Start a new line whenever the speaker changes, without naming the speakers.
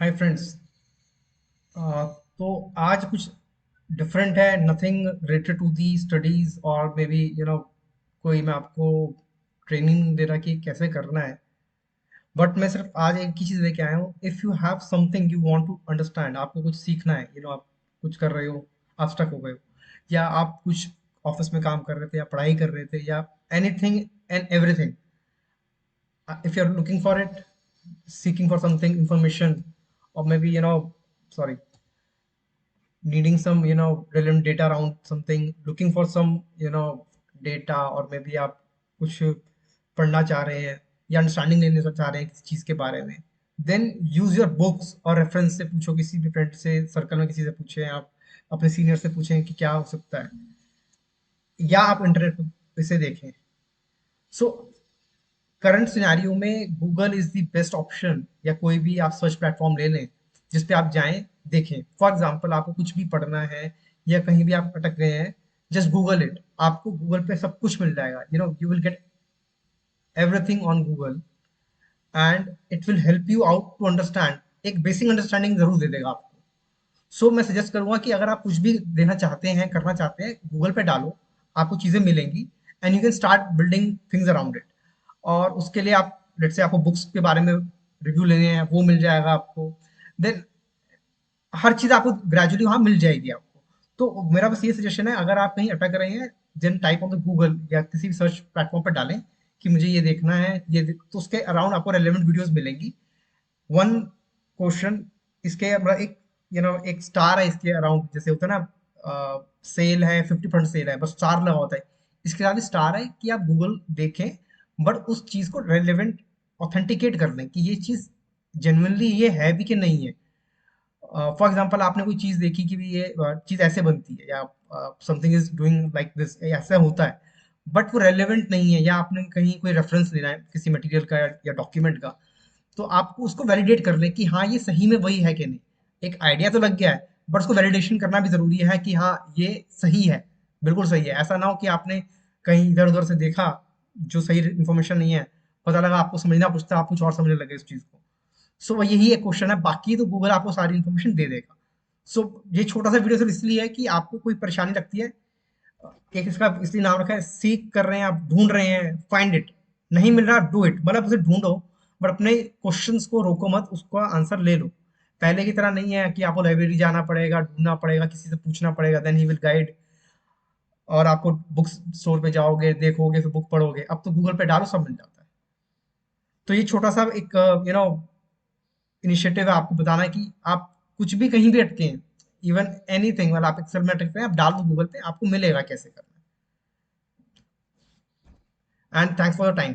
Hi friends. तो आज कुछ डिफरेंट है, nothing related to the studies और मे बी कोई मैं आपको ट्रेनिंग दे रहा कि कैसे करना है। बट मैं सिर्फ आज एक ही चीज़ लेके आया हूँ। If you have something you want to understand, आपको कुछ सीखना है, आप कुछ कर रहे हो, आप स्टक हो गए हो, या आप कुछ ऑफिस में काम कर रहे थे या पढ़ाई कर रहे थे या anything and everything, if you're looking for it, seeking for something information, or maybe sorry, needing some relevant data around something, looking for some data, और maybe आप कुछ पढ़ना चाह रहे हैं या अंडरस्टैंडिंग लेने चाह रहे हैं किसी चीज़ के बारे में, देन यूज योर बुक्स और रेफरेंस से पूछो, किसी भी फ्रेंड से, सर्कल में किसी से पूछें, आप अपने सीनियर से पूछें कि क्या हो सकता है, या आप इंटरनेट पर इसे देखें। सो करंट सिनेरियो में Google is the best option, या कोई भी आप सर्च प्लेटफॉर्म ले लें जिस पे आप जाएं, देखें। फॉर एग्जांपल आपको कुछ भी पढ़ना है या कहीं भी आप अटक गए हैं, जस्ट गूगल इट, आपको गूगल पे सब कुछ मिल जाएगा। You will get everything on Google and it will help you out to understand. एक बेसिक अंडरस्टैंडिंग जरूर दे देगा आपको। सो मैं सजेस्ट करूंगा कि अगर आप कुछ भी देना चाहते हैं, करना चाहते हैं, गूगल पे डालो, आपको चीजें मिलेंगी and you can start building things around it. और उसके लिए आप, लेट्स से आपको बुक्स के बारे में रिव्यू लेने हैं, वो मिल जाएगा आपको। देन हर चीज आपको ग्रेजुअली वहां मिल जाएगी आपको। तो मेरा बस ये सजेशन है, अगर आप कहीं अटक रहे हैं, then type on the Google या किसी भी सर्च प्लेटफॉर्म पर डालें कि मुझे ये देखना है, तो उसके अराउंड आपको रेलेवेंट वीडियोस मिलेंगी। वन क्वेश्चन, इसके मतलब एक एक स्टार है इसके अराउंड, जैसे होता है ना, सेल है, 50% सेल है, बस स्टार लगा होता है। इसके साथ स्टार है कि आप गूगल देखें, बट उस चीज को रेलेवेंट ऑथेंटिकेट कर लें कि ये चीज जेन्युइनली ये है भी कि नहीं है। फॉर एग्जाम्पल आपने कोई चीज देखी कि भी ये चीज ऐसे बनती है, या something is doing like this, ऐसा होता है, बट वो रेलेवेंट नहीं है, या आपने कहीं कोई रेफरेंस लेना है किसी मटेरियल का या डॉक्यूमेंट का, तो आपको उसको वैलिडेट कर लें कि हाँ ये सही में वही है कि नहीं। एक आइडिया तो लग गया है, बट उसको वैलिडेशन करना भी जरूरी है कि हाँ ये सही है, बिल्कुल सही है। ऐसा ना हो कि आपने कहीं इधर उधर से देखा जो सही इन्फॉर्मेशन नहीं है, पता लगा आपको समझना पूछता आप कुछ और समझने लगे इस चीज को। सो यही एक क्वेश्चन है, बाकी तो गूगल आपको सारी इन्फॉर्मेशन दे देगा। सो ये छोटा सा वीडियो सिर्फ इसलिए है कि आपको कोई परेशानी लगती है, एक इसका इसलिए नाम रखा है, सीख कर रहे हैं आप, ढूंढ रहे हैं, फाइंड इट, नहीं मिल रहा डू इट, मतलब उसे ढूंढो, बट अपने क्वेश्चंस को रोको मत, उसका आंसर ले लो। पहले की तरह नहीं है कि आपको लाइब्रेरी जाना पड़ेगा, ढूंढना पड़ेगा, किसी से पूछना पड़ेगा, देन ही विल गाइड, और आपको बुक्स स्टोर पे जाओगे, देखोगे, फिर बुक पढ़ोगे। अब तो गूगल पे डालो, सब मिल जाता है। तो ये छोटा सा एक इनिशिएटिव है, आपको बताना है कि आप कुछ भी कहीं भी अटके हैं, इवन एनीथिंग, मतलब आप एक्सेल में अटकते हैं, आप डाल दो गूगल पे, आपको मिलेगा कैसे करना है। And thanks for your time.